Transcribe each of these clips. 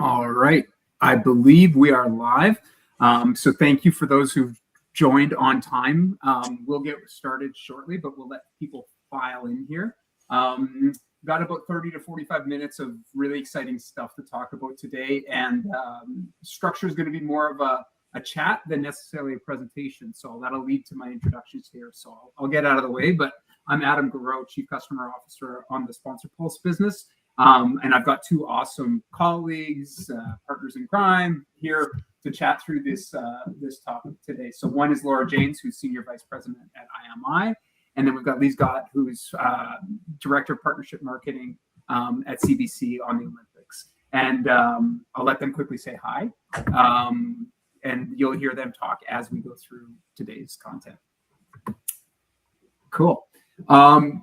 All right. I believe we are live. So thank you for those who've joined on time. We'll get started shortly, but we'll let people file in here. Got about 30 to 45 minutes of really exciting stuff to talk about today. And structure is going to be more of a chat than necessarily a presentation. So that'll lead to my introductions here. So I'll get out of the way, but I'm Adam Garreau, Chief Customer Officer on the Sponsor Pulse business. And I've got two awesome colleagues, partners in crime, here to chat through this topic today. So one is Laura James, who's Senior Vice President at IMI. And then we've got Lee Scott, who's Director of Partnership Marketing at CBC on the Olympics. And I'll let them quickly say hi. And you'll hear them talk as we go through today's content. Cool.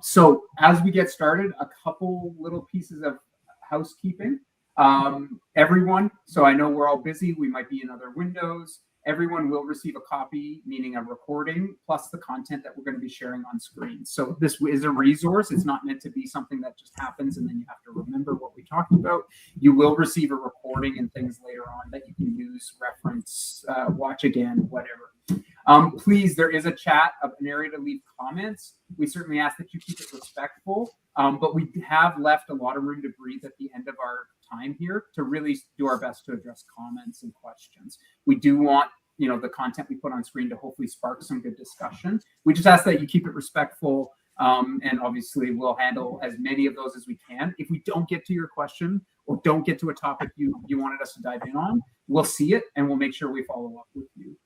So as we get started, a couple little pieces of housekeeping. Everyone, so I know we're all busy, we might be in other windows. Everyone will receive a copy, meaning a recording, plus the content that we're going to be sharing on screen. So this is a resource. It's not meant to be something that just happens and then you have to remember what we talked about. You will receive a recording and things later on that you can use, reference, watch again, whatever. Please, there is a chat, an area to leave comments. We certainly ask that you keep it respectful, but we have left a lot of room to breathe at the end of our time here to really do our best to address comments and questions. We do want, the content we put on screen to hopefully spark some good discussion. We just ask that you keep it respectful, and obviously we'll handle as many of those as we can. If we don't get to your question or don't get to a topic you wanted us to dive in on, we'll see it and we'll make sure we follow up with you.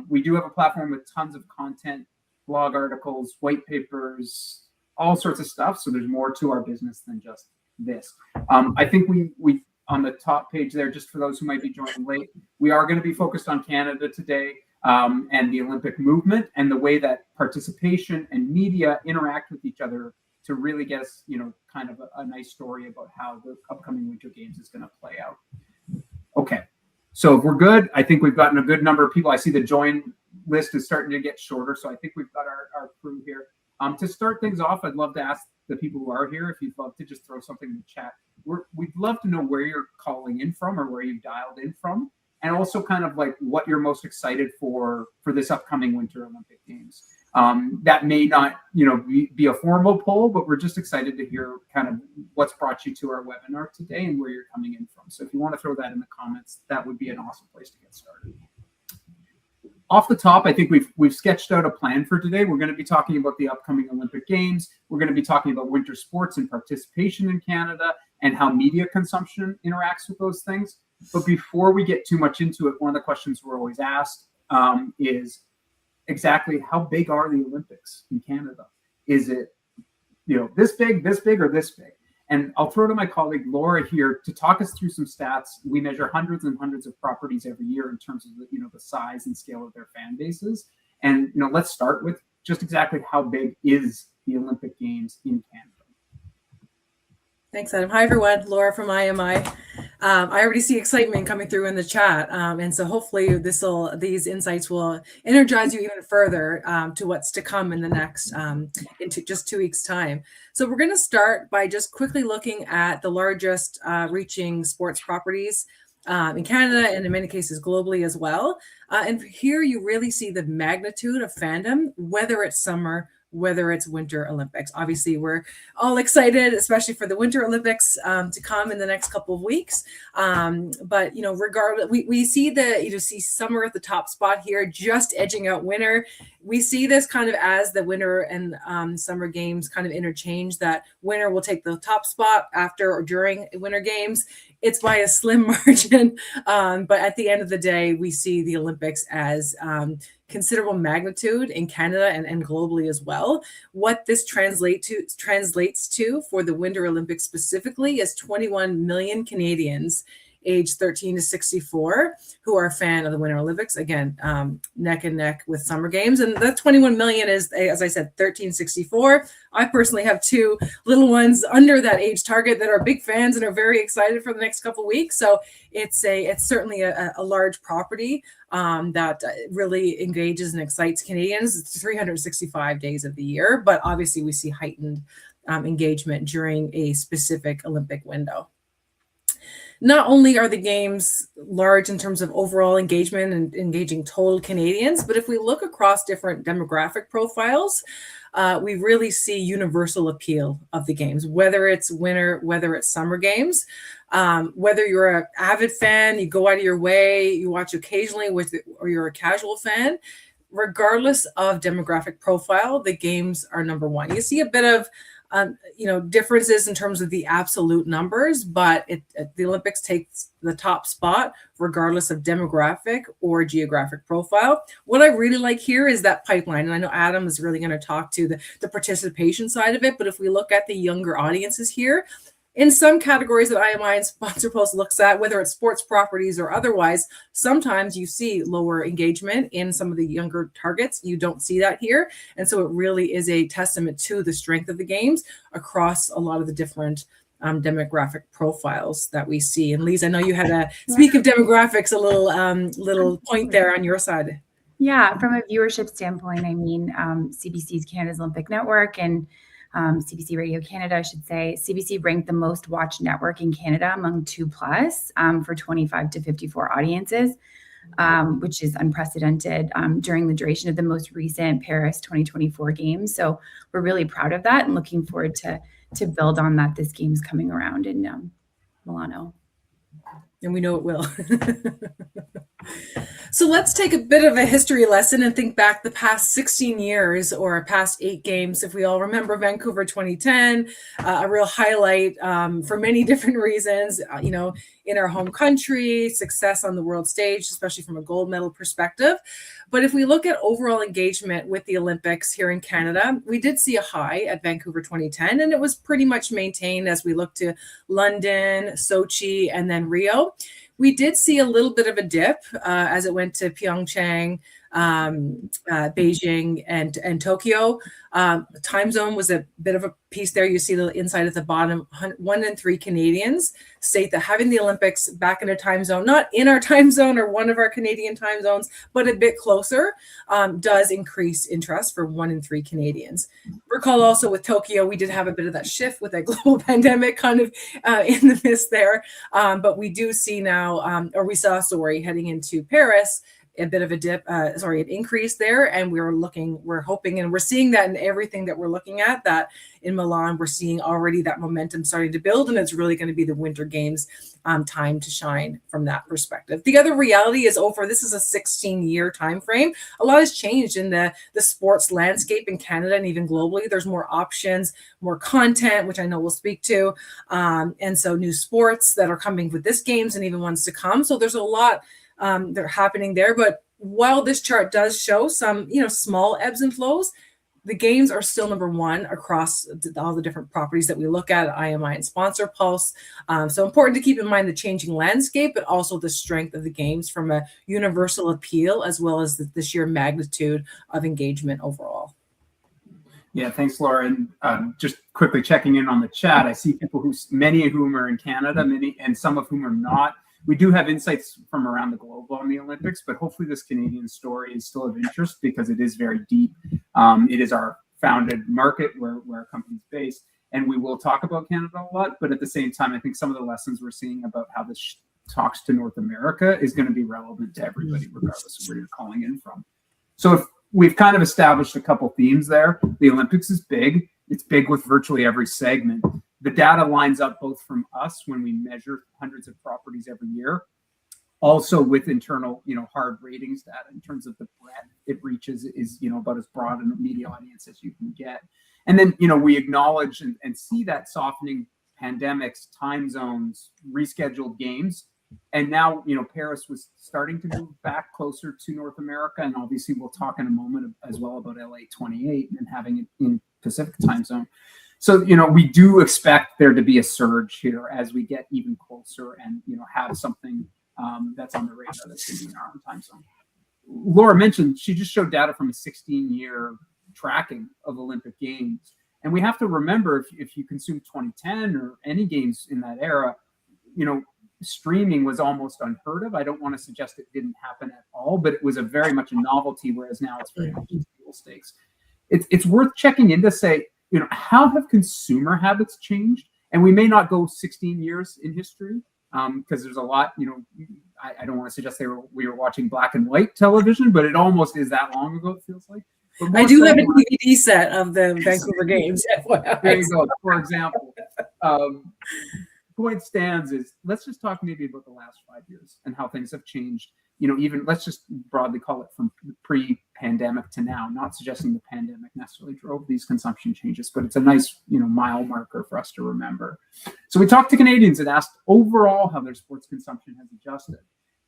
We do have a platform with tons of content, blog articles, white papers, all sorts of stuff. So there's more to our business than just this. I think we on the top page there, just for those who might be joining late, we are going to be focused on Canada today and the Olympic movement and the way that participation and media interact with each other to really get us, kind of a nice story about how the upcoming Winter Games is going to play out. Okay. So if we're good, I think we've gotten a good number of people. I see the join list is starting to get shorter. So I think we've got our crew here. To start things off, I'd love to ask the people who are here if you'd love to just throw something in the chat. We'd love to know where you're calling in from or where you've dialed in from, and also kind of like what you're most excited for this upcoming Winter Olympic Games. That may not, be a formal poll, but we're just excited to hear kind of what's brought you to our webinar today and where you're coming in from. So if you want to throw that in the comments, that would be an awesome place to get started. Off the top, I think we've sketched out a plan for today. We're going to be talking about the upcoming Olympic Games. We're going to be talking about winter sports and participation in Canada and how media consumption interacts with those things. But before we get too much into it, one of the questions we're always asked is exactly how big are the Olympics in Canada? Is it, this big, or this big? And I'll throw to my colleague Laura here to talk us through some stats. We measure hundreds and hundreds of properties every year in terms of the size and scale of their fan bases. And let's start with just exactly how big is the Olympic Games in Canada. Thanks, Adam. Hi, everyone. Laura from IMI. I already see excitement coming through in the chat. And so hopefully these insights will energize you even further to what's to come in the next, into just 2 weeks' time. So we're going to start by just quickly looking at the largest reaching sports properties in Canada and in many cases globally as well. And here you really see the magnitude of fandom, whether it's summer, whether it's Winter Olympics. Obviously, we're all excited, especially for the Winter Olympics to come in the next couple of weeks. But regardless, we see see summer at the top spot here, just edging out winter. We see this kind of as the winter and summer games kind of interchange, that winter will take the top spot after or during Winter Games. It's by a slim margin. But at the end of the day, we see the Olympics as considerable magnitude in Canada and globally as well. What this translates to for the Winter Olympics specifically is 21 million Canadians age 13 to 64 who are a fan of the Winter Olympics. Again, neck and neck with Summer Games. And that 21 million is, as I said, 1364. I personally have two little ones under that age target that are big fans and are very excited for the next couple of weeks. So it's certainly a large property that really engages and excites Canadians. It's 365 days of the year, but obviously we see heightened engagement during a specific Olympic window. not only are the games large in terms of overall engagement and engaging total Canadians, but if we look across different demographic profiles, we really see universal appeal of the games, whether it's winter, whether it's summer games, whether you're an avid fan, you go out of your way, you watch occasionally or you're a casual fan, regardless of demographic profile, the games are number one. You see a bit of differences in terms of the absolute numbers, but the Olympics takes the top spot regardless of demographic or geographic profile. What I really like here is that pipeline. And I know Adam is really going to talk to the participation side of it. But if we look at the younger audiences here, in some categories that IMI and Sponsor Pulse looks at, whether it's sports properties or otherwise, sometimes you see lower engagement in some of the younger targets. You don't see that here. And so it really is a testament to the strength of the games across a lot of the different demographic profiles that we see. And Lise, I know you had a speak of demographics, a little point there on your side. Yeah, from a viewership standpoint, I mean, CBC's Canada's Olympic Network and CBC Radio Canada, I should say, CBC ranked the most watched network in Canada among 2+ for 25 to 54 audiences, which is unprecedented during the duration of the most recent Paris 2024 games. So we're really proud of that and looking forward to build on that. This game's coming around in Milano. And we know it will. So let's take a bit of a history lesson and think back the past 16 years or past 8 games. If we all remember Vancouver 2010, a real highlight for many different reasons, in our home country, success on the world stage, especially from a gold medal perspective. But if we look at overall engagement with the Olympics here in Canada, we did see a high at Vancouver 2010, and it was pretty much maintained as we look to London, Sochi, and then Rio. We did see a little bit of a dip as it went to Pyeongchang, Beijing, and Tokyo. The time zone was a bit of a piece there. You see the inside at the bottom. 1 in 3 Canadians state that having the Olympics back in a time zone, not in our time zone or one of our Canadian time zones, but a bit closer, does increase interest for 1 in 3 Canadians. Recall also with Tokyo, we did have a bit of that shift with that global pandemic kind of in the midst there. But we do see now, heading into Paris, a bit of a dip, an increase there. And we're hoping, and we're seeing that in everything that we're looking at, that in Milan, we're seeing already that momentum starting to build, and it's really going to be the Winter Games time to shine from that perspective. The other reality is this is a 16-year time frame. A lot has changed in the sports landscape in Canada and even globally. There's more options, more content, which I know we'll speak to. And so new sports that are coming with this games and even ones to come. So there's a lot that are happening there. But while this chart does show some, small ebbs and flows, the games are still number one across all the different properties that we look at IMI and Sponsor Pulse. So important to keep in mind the changing landscape, but also the strength of the games from a universal appeal, as well as the sheer magnitude of engagement overall. Yeah, thanks, Laura. And just quickly checking in on the chat, I see people many of whom are in Canada, and some of whom are not. We do have insights from around the globe on the Olympics, but hopefully this Canadian story is still of interest because it is very deep. It is our founded market where our company's based, and we will talk about Canada a lot. But at the same time, I think some of the lessons we're seeing about how this talks to North America is going to be relevant to everybody, regardless of where you're calling in from. So if we've kind of established a couple themes there, the Olympics is big. It's big with virtually every segment. The data lines up both from us when we measure hundreds of properties every year, also with internal, hard ratings data in terms of the breadth it reaches is, about as broad a media audience as you can get. And then, we acknowledge and see that softening pandemics, time zones, rescheduled games. And now, Paris was starting to move back closer to North America. And obviously we'll talk in a moment as well about LA 28 and having it in Pacific time zone. So, we do expect there to be a surge here as we get even closer and, have something that's on the radar that's going to be in our own time zone. Laura mentioned, she just showed data from a 16-year tracking of Olympic Games. And we have to remember, if you consume 2010 or any games in that era, streaming was almost unheard of. I don't want to suggest it didn't happen at all, but it was very much a novelty, whereas now it's very much table stakes. It's worth checking in to say, how have consumer habits changed? And we may not go 16 years in history, because there's a lot, I don't want to suggest we were watching black and white television, but it almost is that long ago, it feels like. I do have a DVD set of the Vancouver games. There you go, for example. Point stands is, let's just talk maybe about the last 5 years and how things have changed. Even let's just broadly call it from pre-pandemic to now, not suggesting the pandemic necessarily drove these consumption changes, but it's a nice, mile marker for us to remember. So we talked to Canadians and asked overall how their sports consumption has adjusted.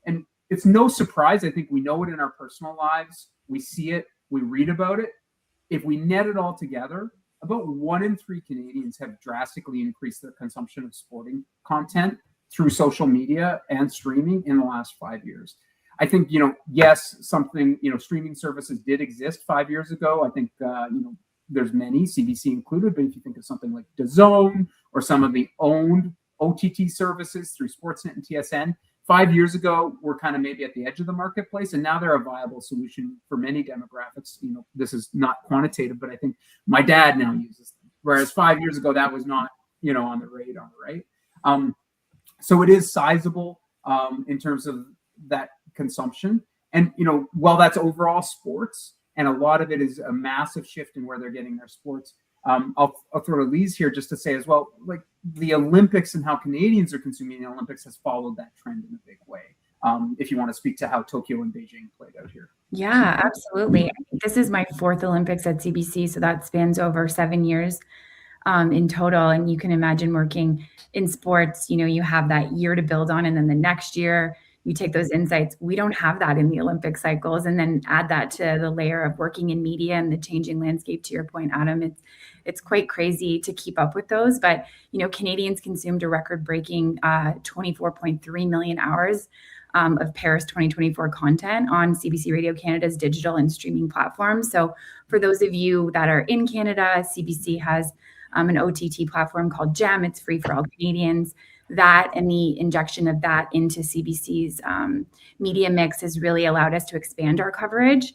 And it's no surprise. I think we know it in our personal lives. We see it, we read about it. If we net it all together, about 1 in 3 Canadians have drastically increased their consumption of sporting content through social media and streaming in the last 5 years. I think, yes, streaming services did exist 5 years ago. I think, there's many, CBC included, but if you think of something like DAZN or some of the owned OTT services through Sportsnet and TSN, 5 years ago, we're kind of maybe at the edge of the marketplace, and now they're a viable solution for many demographics. This is not quantitative, but I think my dad now uses them, whereas 5 years ago, that was not, on the radar, right? So it is sizable in terms of that consumption. And, while that's overall sports, and a lot of it is a massive shift in where they're getting their sports, I'll throw to Lise here just to say as well, like the Olympics and how Canadians are consuming the Olympics has followed that trend in a big way. If you want to speak to how Tokyo and Beijing played out here. Yeah, absolutely. This is my 4th Olympics at CBC, so that spans over 7 years in total. And you can imagine working in sports, you have that year to build on, and then the next year you take those insights. We don't have that in the Olympic cycles, and then add that to the layer of working in media and the changing landscape. To your point, Adam, it's quite crazy to keep up with those. But Canadians consumed a record-breaking 24.3 million hours of Paris 2024 content on CBC Radio Canada's digital and streaming platforms. So for those of you that are in Canada, CBC has an OTT platform called GEM. It's free for all Canadians. That and the injection of that into CBC's media mix has really allowed us to expand our coverage,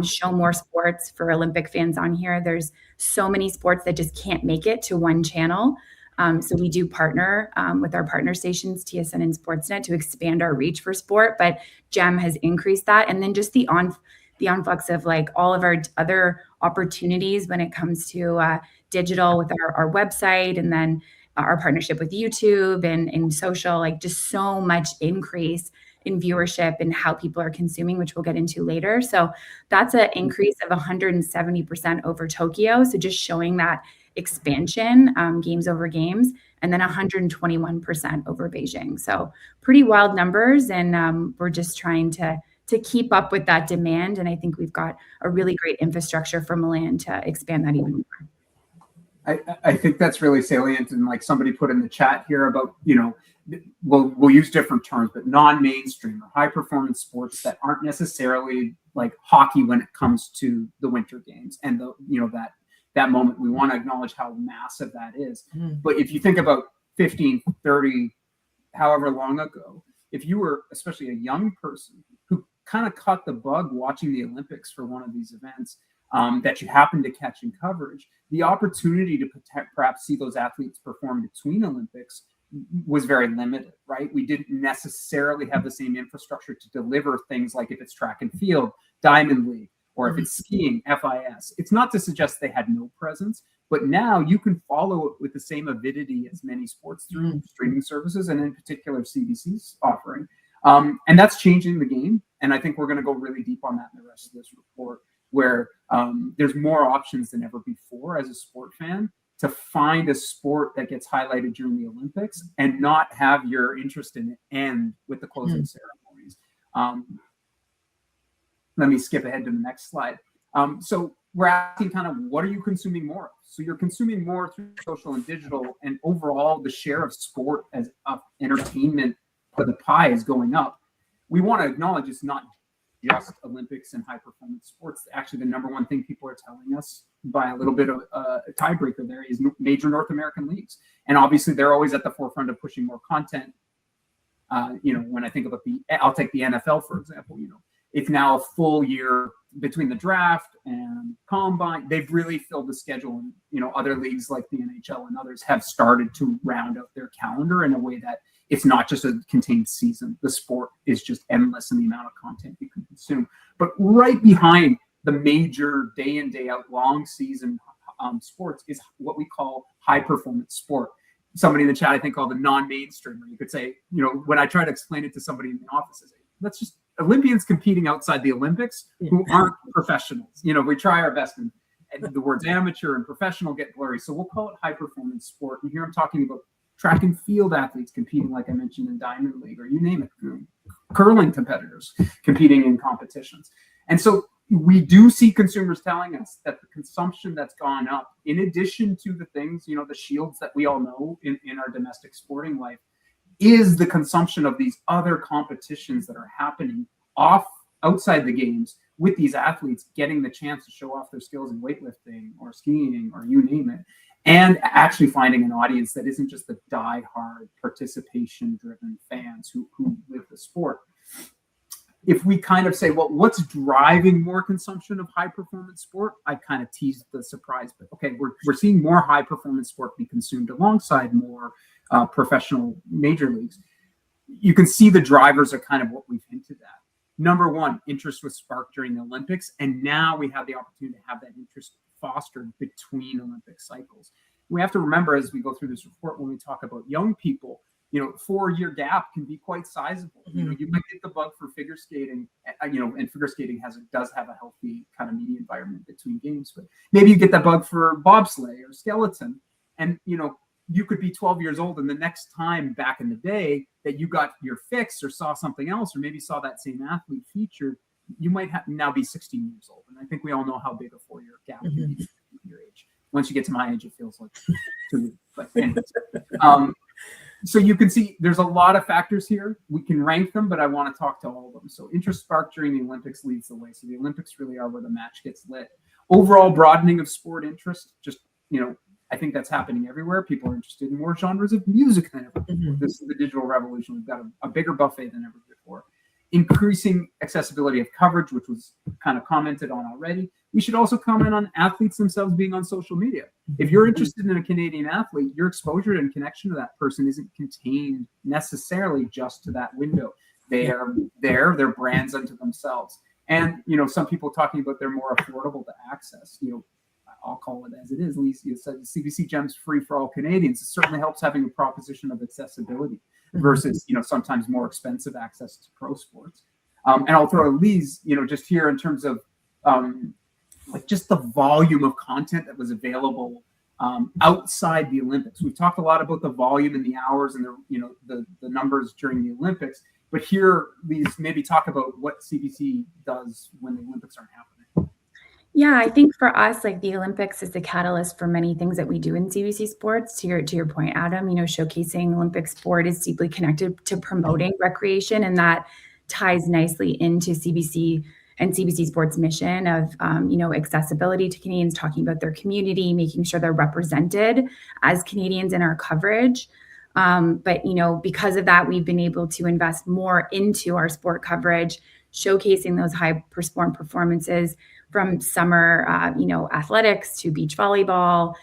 show more sports for Olympic fans on here. There's so many sports that just can't make it to one channel. So we do partner with our partner stations, TSN and Sportsnet, to expand our reach for sport. But GEM has increased that. And then just the influx of like all of our other opportunities when it comes to digital with our website, and then our partnership with YouTube and social, like just so much increase in viewership and how people are consuming, which we'll get into later. So that's an increase of 170% over Tokyo. So just showing that expansion, games over games, and then 121% over Beijing. So pretty wild numbers. And we're just trying to keep up with that demand. And I think we've got a really great infrastructure for Milan to expand that even more. I think that's really salient, and like somebody put in the chat here about, we'll use different terms, but non-mainstream or high performance sports that aren't necessarily like hockey when it comes to the Winter Games and that moment. We want to acknowledge how massive that is. But if you think about 15, 30, however long ago, if you were especially a young person who kind of caught the bug watching the Olympics for one of these events, that you happen to catch in coverage, the opportunity to perhaps see those athletes perform between Olympics was very limited, right? We didn't necessarily have the same infrastructure to deliver things like if it's track and field, Diamond League, or if it's skiing, FIS. It's not to suggest they had no presence, but now you can follow it with the same avidity as many sports through streaming services, and in particular CBC's offering. And that's changing the game. And I think we're going to go really deep on that in the rest of this report, where there's more options than ever before as a sport fan to find a sport that gets highlighted during the Olympics and not have your interest in it end with the closing ceremonies. Let me skip ahead to the next slide. So we're asking kind of, what are you consuming more of? So you're consuming more through social and digital, and overall the share of sport as entertainment for the pie is going up. We want to acknowledge it's not just Olympics and high performance sports. Actually, the number one thing people are telling us by a little bit of a tiebreaker there is major North American leagues. And obviously they're always at the forefront of pushing more content. When I think about I'll take the NFL, for example, it's now a full year between the draft and combine. They've really filled the schedule. And, other leagues like the NHL and others have started to round out their calendar in a way that it's not just a contained season. The sport is just endless in the amount of content you can consume. But right behind the major day in, day out long season sports is what we call high performance sport. Somebody in the chat, I think, called the non-mainstream. Or you could say, when I try to explain it to somebody in the office, I say, let's just Olympians competing outside the Olympics who aren't professionals. We try our best, and the words amateur and professional get blurry. So we'll call it high performance sport. And here I'm talking about track and field athletes competing, like I mentioned, in Diamond League, or you name it, curling competitors competing in competitions. And so we do see consumers telling us that the consumption that's gone up, in addition to the things, the shields that we all know in our domestic sporting life, is the consumption of these other competitions that are happening outside the games, with these athletes getting the chance to show off their skills in weightlifting or skiing or you name it, and actually finding an audience that isn't just the die-hard participation-driven fans who live the sport. If we kind of say, well, what's driving more consumption of high-performance sport? I kind of teased the surprise, but okay, we're seeing more high-performance sport be consumed alongside more professional major leagues. You can see the drivers are kind of what we've hinted at. Number one, interest was sparked during the Olympics, and now we have the opportunity to have that interest fostered between Olympic cycles. We have to remember, as we go through this report, when we talk about young people, 4-year gap can be quite sizable. You might get the bug for figure skating, and figure skating does have a healthy kind of media environment between games, but maybe you get that bug for bobsleigh or skeleton, and you could be 12 years old, and the next time back in the day that you got your fix or saw something else, or maybe saw that same athlete featured, you might now be 16 years old. And I think we all know how big a 4-year gap can be between your age. Once you get to my age, it feels like 2. But anyways, so you can see there's a lot of factors here. We can rank them, but I want to talk to all of them. So interest sparked during the Olympics leads the way. So the Olympics really are where the match gets lit. Overall broadening of sport interest, just, I think that's happening everywhere. People are interested in more genres of music than ever before. This is the digital revolution. We've got a bigger buffet than ever before. Increasing accessibility of coverage, which was kind of commented on already. We should also comment on athletes themselves being on social media. If you're interested in a Canadian athlete, your exposure and connection to that person isn't contained necessarily just to that window. They are there, they're brands unto themselves. And, some people talking about they're more affordable to access. I'll call it as it is. Lisa said CBC Gems free for all Canadians. It certainly helps having a proposition of accessibility versus, sometimes more expensive access to pro sports. And I'll throw Elise, just here in terms of just the volume of content that was available outside the Olympics. We've talked a lot about the volume and the hours and the numbers during the Olympics, but here, Lise, maybe talk about what CBC does when the Olympics aren't happening. Yeah, I think for us, like the Olympics is the catalyst for many things that we do in CBC sports. To your point, Adam, showcasing Olympic sport is deeply connected to promoting recreation, and that ties nicely into CBC and CBC Sports' mission of, accessibility to Canadians, talking about their community, making sure they're represented as Canadians in our coverage. But because of that, we've been able to invest more into our sport coverage, showcasing those high performances from summer, athletics to beach volleyball,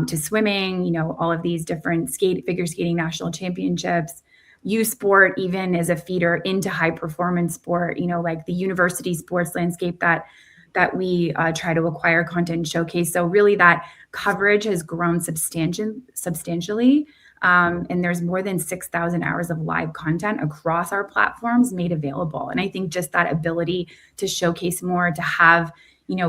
to swimming, all of these different figure skating national championships, U Sport even as a feeder into high performance sport, like the university sports landscape that we try to acquire content and showcase. So really that coverage has grown substantially. And there's more than 6,000 hours of live content across our platforms made available. And I think just that ability to showcase more, to have,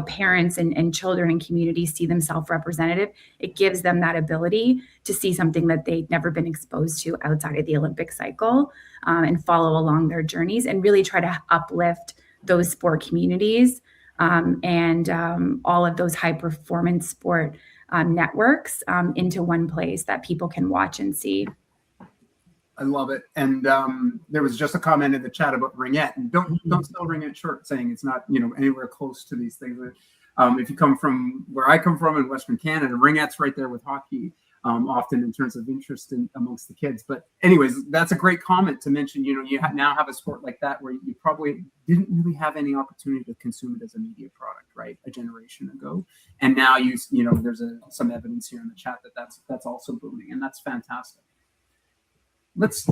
parents and children and communities see themselves represented, it gives them that ability to see something that they've never been exposed to outside of the Olympic cycle, and follow along their journeys and really try to uplift those sport communities, and all of those high performance sport networks into one place that people can watch and see. I love it. And there was just a comment in the chat about ringette, and don't sell ringette short, saying it's not anywhere close to these things. If you come from where I come from in Western Canada, ringette's right there with hockey, often in terms of interest amongst the kids. But anyways, that's a great comment to mention. You now have a sport like that where you probably didn't really have any opportunity to consume it as a media product, right, a generation ago. And now there's some evidence here in the chat that's also booming, and that's fantastic. Let's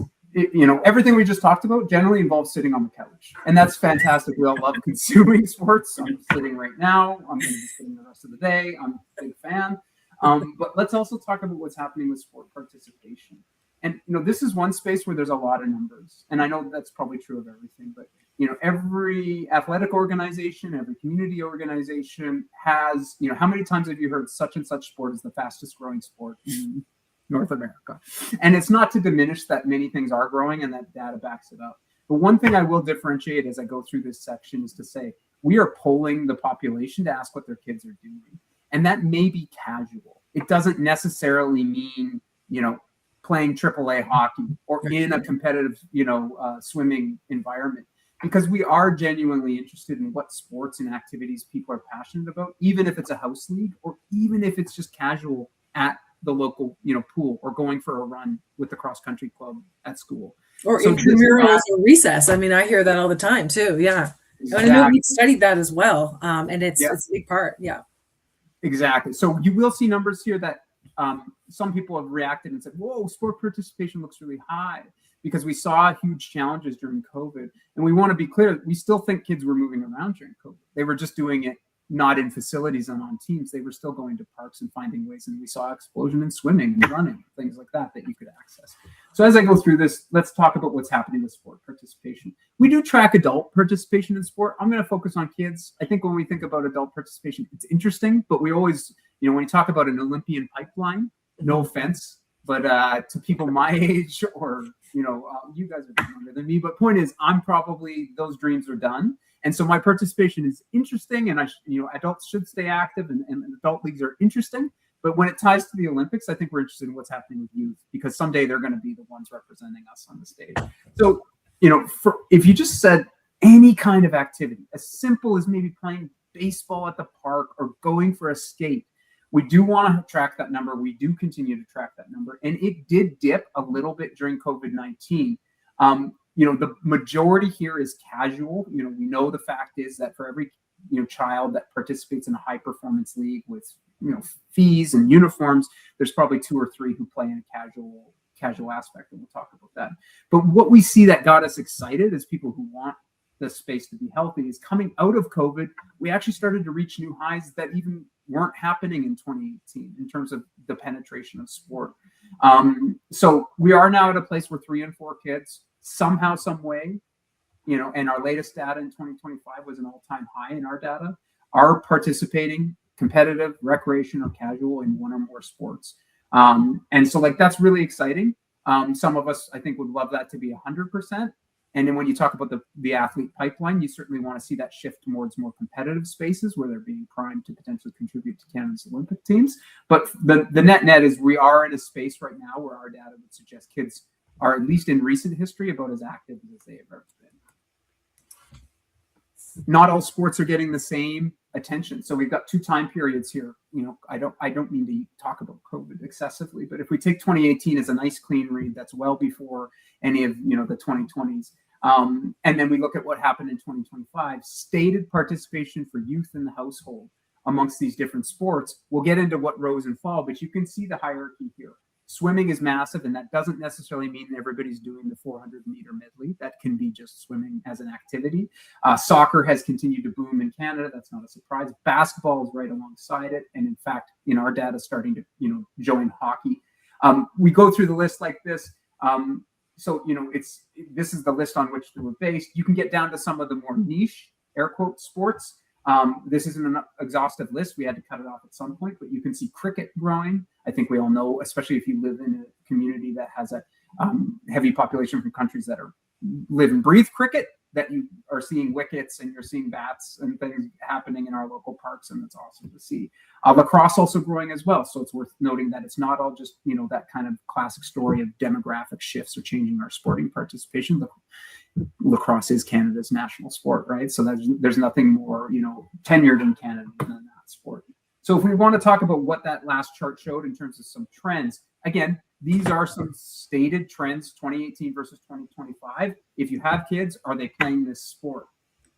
everything we just talked about generally involves sitting on the couch, and that's fantastic. We all love consuming sports. I'm sitting right now. I'm going to be sitting the rest of the day. I'm a big fan. But let's also talk about what's happening with sport participation. And this is one space where there's a lot of numbers, and I know that's probably true of everything. But every athletic organization, every community organization has. How many times have you heard such and such sport is the fastest growing sport in North America? And it's not to diminish that many things are growing, and that data backs it up. But one thing I will differentiate as I go through this section is to say we are polling the population to ask what their kids are doing, and that may be casual. It doesn't necessarily mean playing AAA hockey or in a competitive, swimming environment, because we are genuinely interested in what sports and activities people are passionate about, even if it's a house league or even if it's just casual at the local, pool, or going for a run with the cross country club at school. Or intramurals or recess. I mean, I hear that all the time too. Yeah. Exactly. I know we studied that as well. And it's a big part. Yeah. Exactly. So you will see numbers here that some people have reacted and said, whoa, sport participation looks really high, because we saw huge challenges during COVID. And we want to be clear, we still think kids were moving around during COVID. They were just doing it not in facilities and on teams. They were still going to parks and finding ways. And we saw explosion in swimming and running, things like that you could access. So as I go through this, let's talk about what's happening with sport participation. We do track adult participation in sport. I'm going to focus on kids. I think when we think about adult participation, it's interesting, but we always, when you talk about an Olympian pipeline, no offense, but to people my age, or, you guys are younger than me, but point is, those dreams are done. And so my participation is interesting, and adults should stay active, and adult leagues are interesting. But when it ties to the Olympics, I think we're interested in what's happening with youth, because someday they're going to be the ones representing us on the stage. So, if you just said any kind of activity, as simple as maybe playing baseball at the park or going for a skate, we do want to track that number. We do continue to track that number. And it did dip a little bit during COVID-19. The majority here is casual. We know the fact is that for every child that participates in a high performance league with fees and uniforms, there's probably 2 or 3 who play in a casual aspect, and we'll talk about that. But what we see that got us excited as people who want the space to be healthy is coming out of COVID, we actually started to reach new highs that even weren't happening in 2018 in terms of the penetration of sport. So we are now at a place where 3 in 4 kids somehow, some way, and our latest data in 2025 was an all-time high in our data, are participating competitive, recreation, or casual in one or more sports. And so that's really exciting. Some of us, I think, would love that to be 100%. And then when you talk about the athlete pipeline, you certainly want to see that shift towards more competitive spaces where they're being primed to potentially contribute to Canada's Olympic teams. But the net is we are in a space right now where our data would suggest kids are, at least in recent history, about as active as they have ever been. Not all sports are getting the same attention. So we've got 2 time periods here. I don't mean to talk about COVID excessively, but if we take 2018 as a nice clean read, that's well before any of the 2020s. And then we look at what happened in 2025, stated participation for youth in the household amongst these different sports. We'll get into what rose and fall, but you can see the hierarchy here. Swimming is massive, and that doesn't necessarily mean everybody's doing the 400-meter medley. That can be just swimming as an activity. Soccer has continued to boom in Canada. That's not a surprise. Basketball is right alongside it, and in fact, our data starting to join hockey. We go through the list like this. So this is the list on which they were based. You can get down to some of the more niche, air quote, sports. This isn't an exhaustive list. We had to cut it off at some point, but you can see cricket growing. I think we all know, especially if you live in a community that has a heavy population from countries that live and breathe cricket, that you are seeing wickets and you're seeing bats and things happening in our local parks, and it's awesome to see. Lacrosse also growing as well. So it's worth noting that it's not all just, that kind of classic story of demographic shifts or changing our sporting participation. Lacrosse is Canada's national sport, right? So there's nothing more, tenured in Canada than that sport. So if we want to talk about what that last chart showed in terms of some trends, again, these are some stated trends, 2018 versus 2025. If you have kids, are they playing this sport?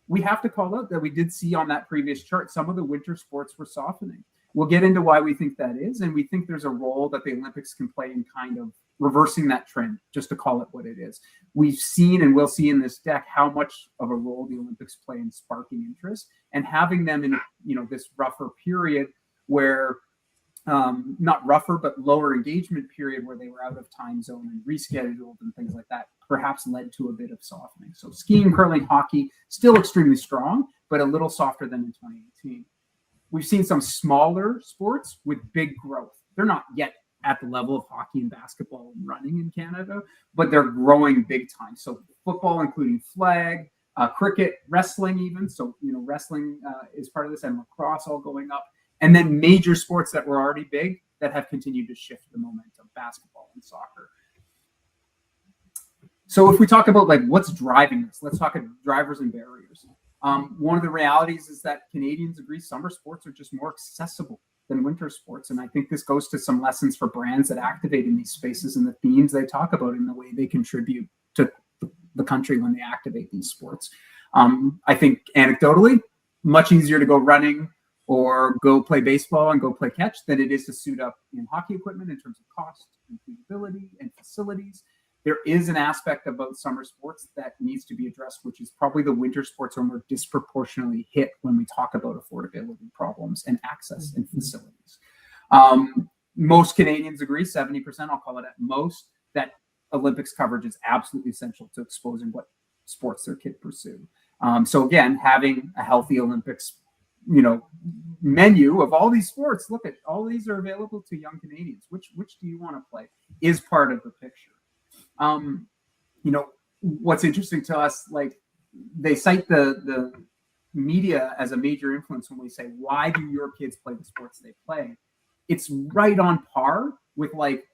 We have to call out that we did see on that previous chart, some of the winter sports were softening. We'll get into why we think that is, and we think there's a role that the Olympics can play in kind of reversing that trend, just to call it what it is. We've seen and will see in this deck how much of a role the Olympics play in sparking interest and having them in, this rougher period where not rougher, but lower engagement period where they were out of time zone and rescheduled and things like that, perhaps led to a bit of softening. So skiing, curling, hockey, still extremely strong, but a little softer than in 2018. We've seen some smaller sports with big growth. They're not yet at the level of hockey and basketball and running in Canada, but they're growing big time. So football, including flag, cricket, wrestling even. So, wrestling is part of this, and lacrosse all going up. And then major sports that were already big that have continued to shift the momentum, basketball and soccer. So if we talk about what's driving this, let's talk about drivers and barriers. One of the realities is that Canadians agree summer sports are just more accessible than winter sports. And I think this goes to some lessons for brands that activate in these spaces and the themes they talk about in the way they contribute to the country when they activate these sports. I think anecdotally, much easier to go running or go play baseball and go play catch than it is to suit up in hockey equipment in terms of cost and feasibility and facilities. There is an aspect about summer sports that needs to be addressed, which is probably the winter sports are more disproportionately hit when we talk about affordability problems and access and facilities. Most Canadians agree, 70%, I'll call it at most, that Olympics coverage is absolutely essential to exposing what sports their kid pursue. So again, having a healthy Olympics menu of all these sports, look at all these are available to young Canadians. Which do you want to play is part of the picture. What's interesting to us, they cite the media as a major influence when we say, why do your kids play the sports they play? It's right on par with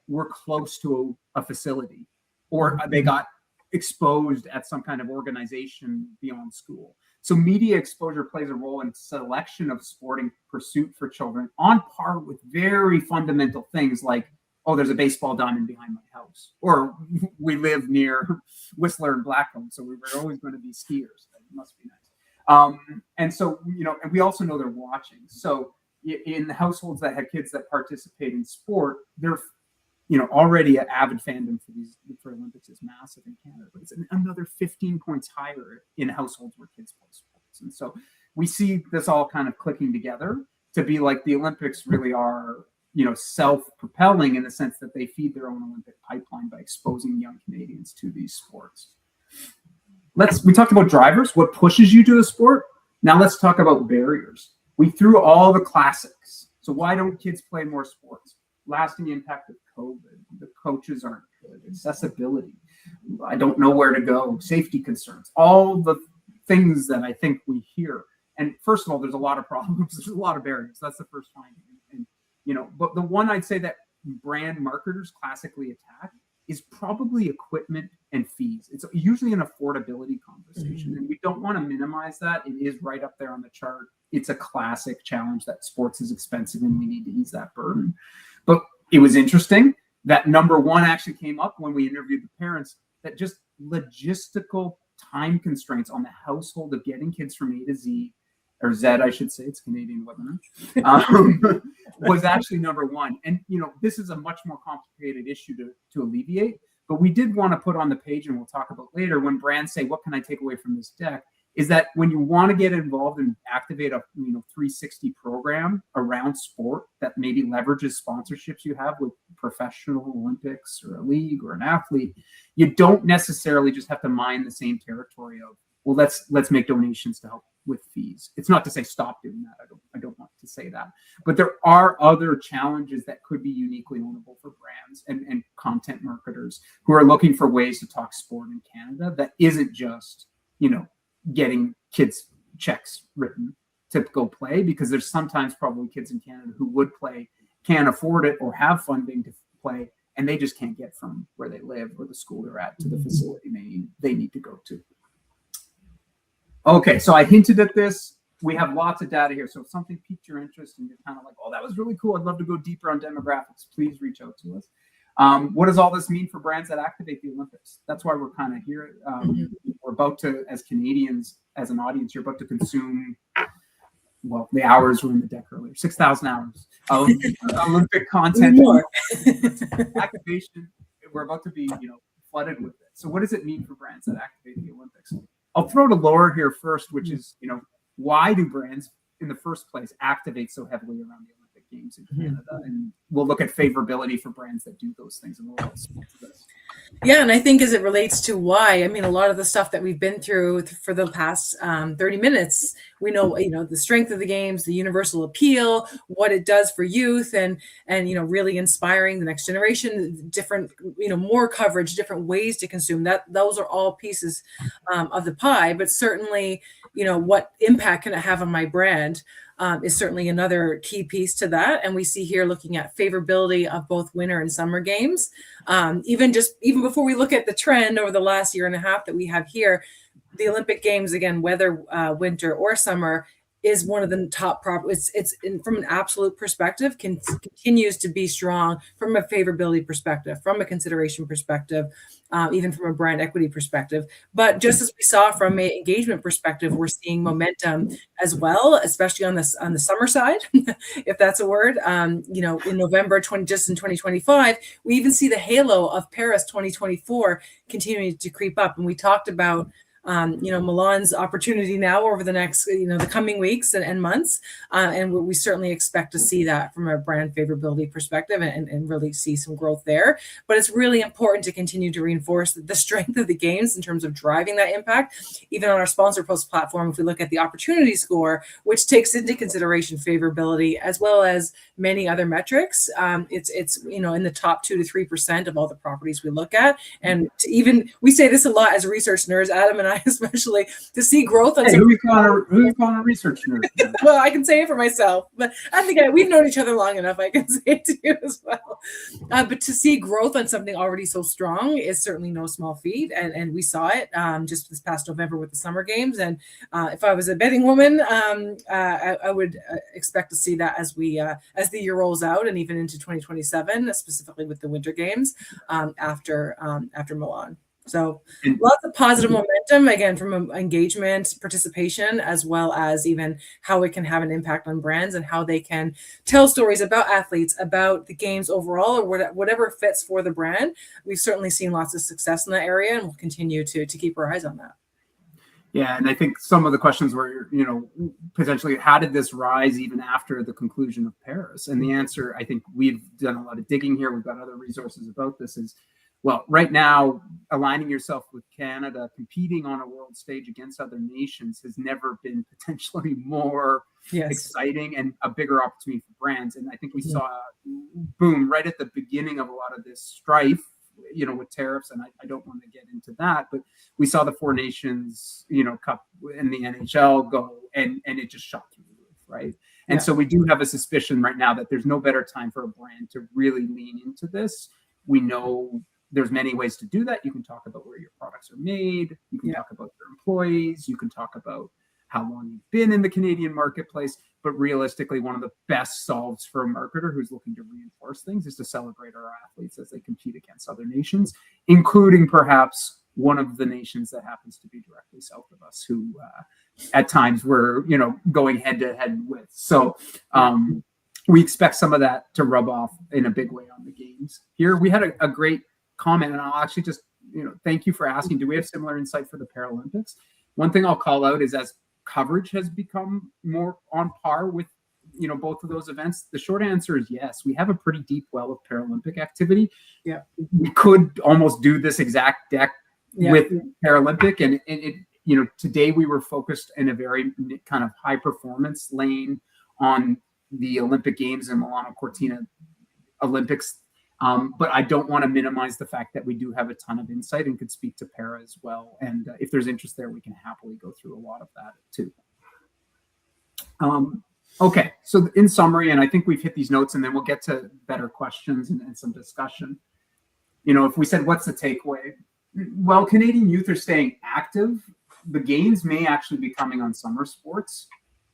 we're close to a facility, or they got exposed at some kind of organization beyond school. So media exposure plays a role in selection of sporting pursuit for children on par with very fundamental things like, oh, there's a baseball diamond behind my house, or we live near Whistler and Blackcomb, so we were always going to be skiers. That must be nice. And so, and we also know they're watching. So in the households that have kids that participate in sport, they're already an avid fandom for Olympics is massive in Canada, but it's another 15 points higher in households where kids play sports. And so we see this all kind of clicking together to be like the Olympics really are, self-propelling in the sense that they feed their own Olympic pipeline by exposing young Canadians to these sports. We talked about drivers, what pushes you to the sport. Now let's talk about barriers. We threw all the classics. So why don't kids play more sports? Lasting impact of COVID, the coaches aren't good, accessibility, I don't know where to go, safety concerns, all the things that I think we hear. And first of all, there's a lot of problems, there's a lot of barriers. That's the first finding. And but the one I'd say that brand marketers classically attack is probably equipment and fees. It's usually an affordability conversation, and we don't want to minimize that. It is right up there on the chart. It's a classic challenge that sports is expensive and we need to ease that burden. But it was interesting that number one actually came up when we interviewed the parents, that just logistical time constraints on the household of getting kids from A to Z, or Z, I should say, it's Canadian webinar, was actually number one. And, this is a much more complicated issue to alleviate, but we did want to put on the page, and we'll talk about later, when brands say, what can I take away from this deck? Is that when you want to get involved and activate a 360 program around sport that maybe leverages sponsorships you have with professional Olympics or a league or an athlete, you don't necessarily just have to mine the same territory of, well, let's make donations to help with fees. It's not to say stop doing that. I don't want to say that. But there are other challenges that could be uniquely ownable for brands and content marketers who are looking for ways to talk sport in Canada that isn't just, getting kids checks written to go play, because there's sometimes probably kids in Canada who would play, can't afford it or have funding to play, and they just can't get from where they live or the school they're at to the facility they need to go to. Okay, so I hinted at this. We have lots of data here. So if something piqued your interest and you're kind of like, oh, that was really cool, I'd love to go deeper on demographics, please reach out to us. What does all this mean for brands that activate the Olympics? That's why we're kind of here. We're about to, as Canadians, as an audience, you're about to consume, well, the hours were in the deck earlier, 6,000 hours of Olympic content. Activation. we're about to be, flooded with it. So what does it mean for brands that activate the Olympics? I'll throw to Laura here first, which is, why do brands in the first place activate so heavily around the Olympic Games in Canada? And we'll look at favorability for brands that do those things, and we'll also speak to this. Yeah, and I think as it relates to why, I mean, a lot of the stuff that we've been through for the past 30 minutes, we know, the strength of the games, the universal appeal, what it does for youth, and really inspiring the next generation, different, more coverage, different ways to consume that. Those are all pieces of the pie, but certainly, what impact can it have on my brand? Is certainly another key piece to that. And we see here looking at favorability of both winter and summer games. Even before we look at the trend over the last year and a half that we have here, the Olympic Games, again, whether winter or summer, is one of the top from an absolute perspective, continues to be strong from a favorability perspective, from a consideration perspective, even from a brand equity perspective. But just as we saw from an engagement perspective, we're seeing momentum as well, especially on the summer side, if that's a word. In November just in 2025, we even see the halo of Paris 2024 continuing to creep up. And we talked about Milan's opportunity now over the next, the coming weeks and months. And we certainly expect to see that from a brand favorability perspective and really see some growth there. But it's really important to continue to reinforce the strength of the games in terms of driving that impact. Even on our Sponsor Post platform, if we look at the opportunity score, which takes into consideration favorability as well as many other metrics, it's in the top 2 to 3% of all the properties we look at. And we say this a lot as research nerds, Adam and I especially, to see growth on who's calling a research nerd? Well, I can say it for myself, but I think we've known each other long enough. I can say it to you as well. But to see growth on something already so strong is certainly no small feat, and we saw it just this past November with the Summer Games. And if I was a betting woman, I would expect to see that as the year rolls out, and even into 2027, specifically with the Winter Games after Milan. So lots of positive momentum, again, from engagement, participation, as well as even how it can have an impact on brands and how they can tell stories about athletes, about the games overall, or whatever fits for the brand. We've certainly seen lots of success in that area, and we'll continue to keep our eyes on that. Yeah, and I think some of the questions were, potentially, how did this rise even after the conclusion of Paris? And the answer, I think we've done a lot of digging here. We've got other resources about this, is, well, right now, aligning yourself with Canada, competing on a world stage against other nations has never been potentially more exciting and a bigger opportunity for brands. And I think we saw, boom, right at the beginning of a lot of this strife, with tariffs, and I don't want to get into that, but we saw the Four Nations, Cup and the NHL go, and it just shot through the roof, right? And so we do have a suspicion right now that there's no better time for a brand to really lean into this. We know there's many ways to do that. You can talk about where your products are made. You can talk about your employees. You can talk about how long you've been in the Canadian marketplace. But realistically, one of the best solves for a marketer who's looking to reinforce things is to celebrate our athletes as they compete against other nations, including perhaps one of the nations that happens to be directly south of us, who at times we're, going head to head with. So we expect some of that to rub off in a big way on the games. Here, we had a great comment, and I'll actually just, thank you for asking, do we have similar insight for the Paralympics? One thing I'll call out is, as coverage has become more on par with, both of those events, the short answer is yes. We have a pretty deep well of Paralympic activity. Yeah. We could almost do this exact deck with Paralympic, and it, today we were focused in a very kind of high performance lane on the Olympic Games and Milano Cortina Olympics. But I don't want to minimize the fact that we do have a ton of insight and could speak to Para as well. And if there's interest there, we can happily go through a lot of that too. Okay, so in summary, and I think we've hit these notes, and then we'll get to better questions and some discussion. If we said, what's the takeaway? Well, Canadian youth are staying active. The games may actually be coming on summer sports,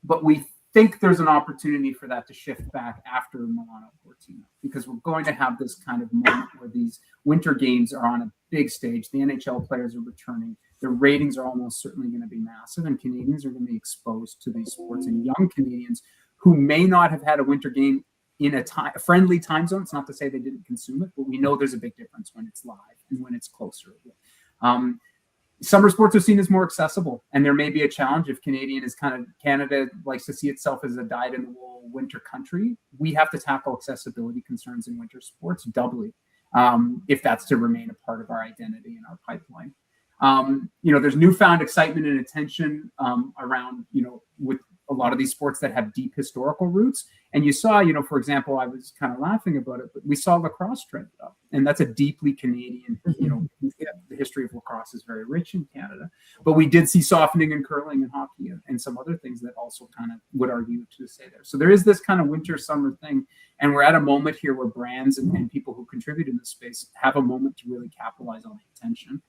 but we think there's an opportunity for that to shift back after Milano Cortina, because we're going to have this kind of moment where these winter games are on a big stage. The NHL players are returning. Their ratings are almost certainly going to be massive, and Canadians are going to be exposed to these sports, and young Canadians who may not have had a winter game in a friendly time zone. It's not to say they didn't consume it, but we know there's a big difference when it's live and when it's closer. Summer sports are seen as more accessible, and there may be a challenge if Canada likes to see itself as a dyed-in-the-wool winter country. We have to tackle accessibility concerns in winter sports doubly, if that's to remain a part of our identity and our pipeline. There's newfound excitement and attention around, with a lot of these sports that have deep historical roots. And you saw, for example, I was kind of laughing about it, but we saw lacrosse trend up, and that's a deeply Canadian, the history of lacrosse is very rich in Canada, but we did see softening in curling and hockey and some other things that also kind of would argue to say there. So there is this kind of winter summer thing. And we're at a moment here where brands and people who contribute in this space have a moment to really capitalize on the attention.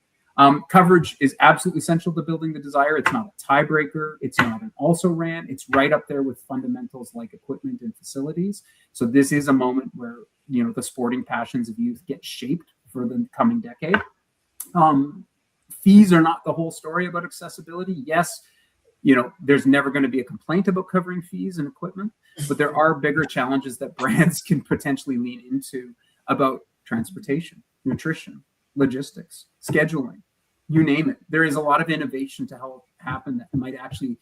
Coverage is absolutely essential to building the desire. It's not a tiebreaker. It's not an also ran. It's right up there with fundamentals like equipment and facilities. So this is a moment where, the sporting passions of youth get shaped for the coming decade. Fees are not the whole story about accessibility. Yes, there's never going to be a complaint about covering fees and equipment, but there are bigger challenges that brands can potentially lean into about transportation, nutrition, logistics, scheduling, you name it. There is a lot of innovation to help happen that might actually,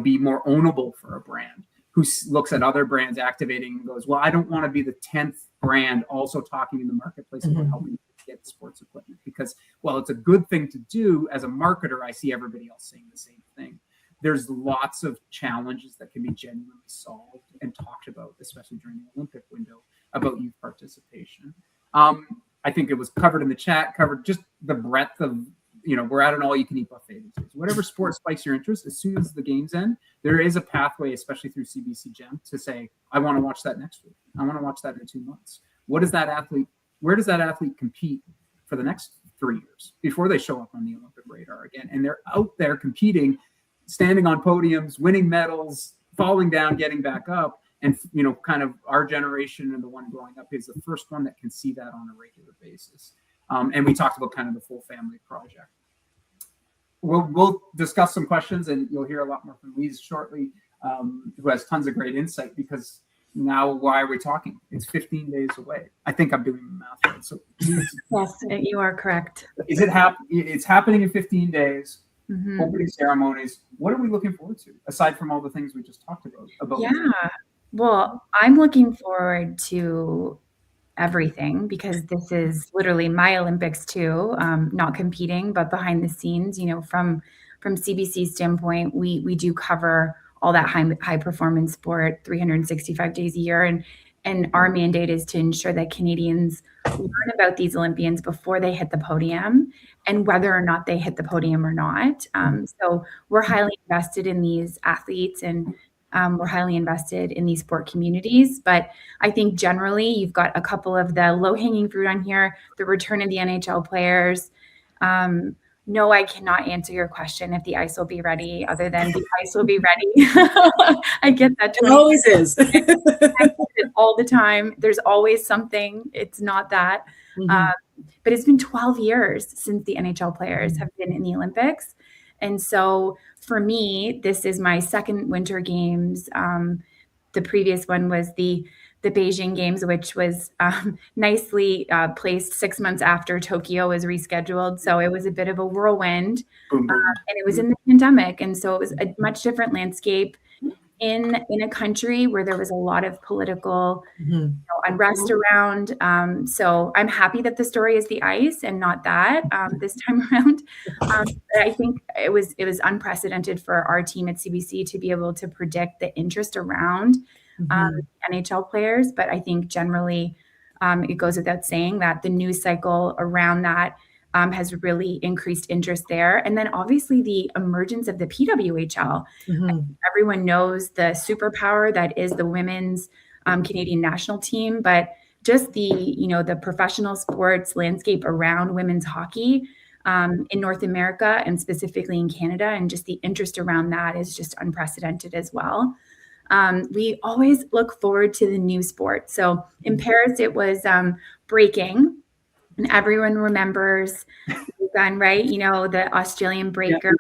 be more ownable for a brand who looks at other brands activating and goes, well, I don't want to be the 10th brand also talking in the marketplace about helping get sports equipment, because while it's a good thing to do, as a marketer, I see everybody else saying the same thing. There's lots of challenges that can be genuinely solved and talked about, especially during the Olympic window, about youth participation. I think it was covered in the chat, covered just the breadth of, we're at an all-you-can-eat buffet these days. Whatever sport spikes your interest, as soon as the games end, there is a pathway, especially through CBC Gem, to say, I want to watch that next week. I want to watch that in 2 months. Where does that athlete compete for the next 3 years before they show up on the Olympic radar again? And they're out there competing, standing on podiums, winning medals, falling down, getting back up. And, kind of our generation and the one growing up is the first one that can see that on a regular basis. And we talked about kind of the full family project. We'll discuss some questions, and you'll hear a lot more from Lise shortly, who has tons of great insight, because now why are we talking? It's 15 days away. I think I'm doing the math right. So yes, you are correct. Is it it's happening in 15 days. Opening ceremonies. What are we looking forward to, aside from all the things we just talked about? Yeah. Well, I'm looking forward to everything, because this is literally my Olympics too. Not competing, but behind the scenes, from CBC's standpoint, we do cover all that high performance sport 365 days a year. And our mandate is to ensure that Canadians learn about these Olympians before they hit the podium, and whether or not they hit the podium or not. So we're highly invested in these athletes, and we're highly invested in these sport communities. But I think generally you've got a couple of the low-hanging fruit on here, the return of the NHL players. No, I cannot answer your question if the ice will be ready, other than the ice will be ready. I get that. It always is. I get it all the time. There's always something. It's not that. But it's been 12 years since the NHL players have been in the Olympics. And so for me, this is my second Winter Games. The previous one was the Beijing Games, which was nicely placed 6 months after Tokyo was rescheduled. So it was a bit of a whirlwind, and it was in the pandemic. And so it was a much different landscape in a country where there was a lot of political unrest around. So I'm happy that the story is the ice and not that this time around. But I think it was unprecedented for our team at CBC to be able to predict the interest around NHL players. But I think generally it goes without saying that the news cycle around that has really increased interest there. And then obviously the emergence of the PWHL. Everyone knows the superpower that is the women's Canadian national team, but just the professional sports landscape around women's hockey in North America, and specifically in Canada, and just the interest around that is just unprecedented as well. We always look forward to the new sport. So in Paris, it was breaking. And everyone remembers the gun, right? The Australian breaker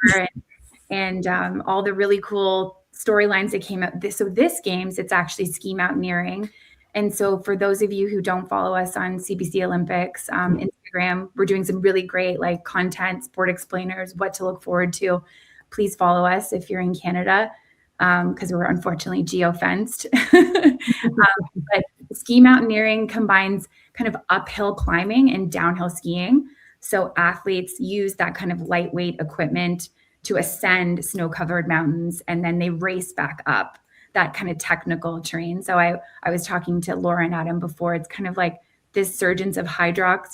and all the really cool storylines that came out. So this games, it's actually ski mountaineering. And so for those of you who don't follow us on CBC Olympics Instagram, we're doing some really great like content, sport explainers, what to look forward to. Please follow us if you're in Canada, because we're unfortunately geo-fenced. But ski mountaineering combines kind of uphill climbing and downhill skiing. So athletes use that kind of lightweight equipment to ascend snow-covered mountains, and then they race back up that kind of technical terrain. So I was talking to Laura and Adam before. It's kind of like this surgence of Hydrox,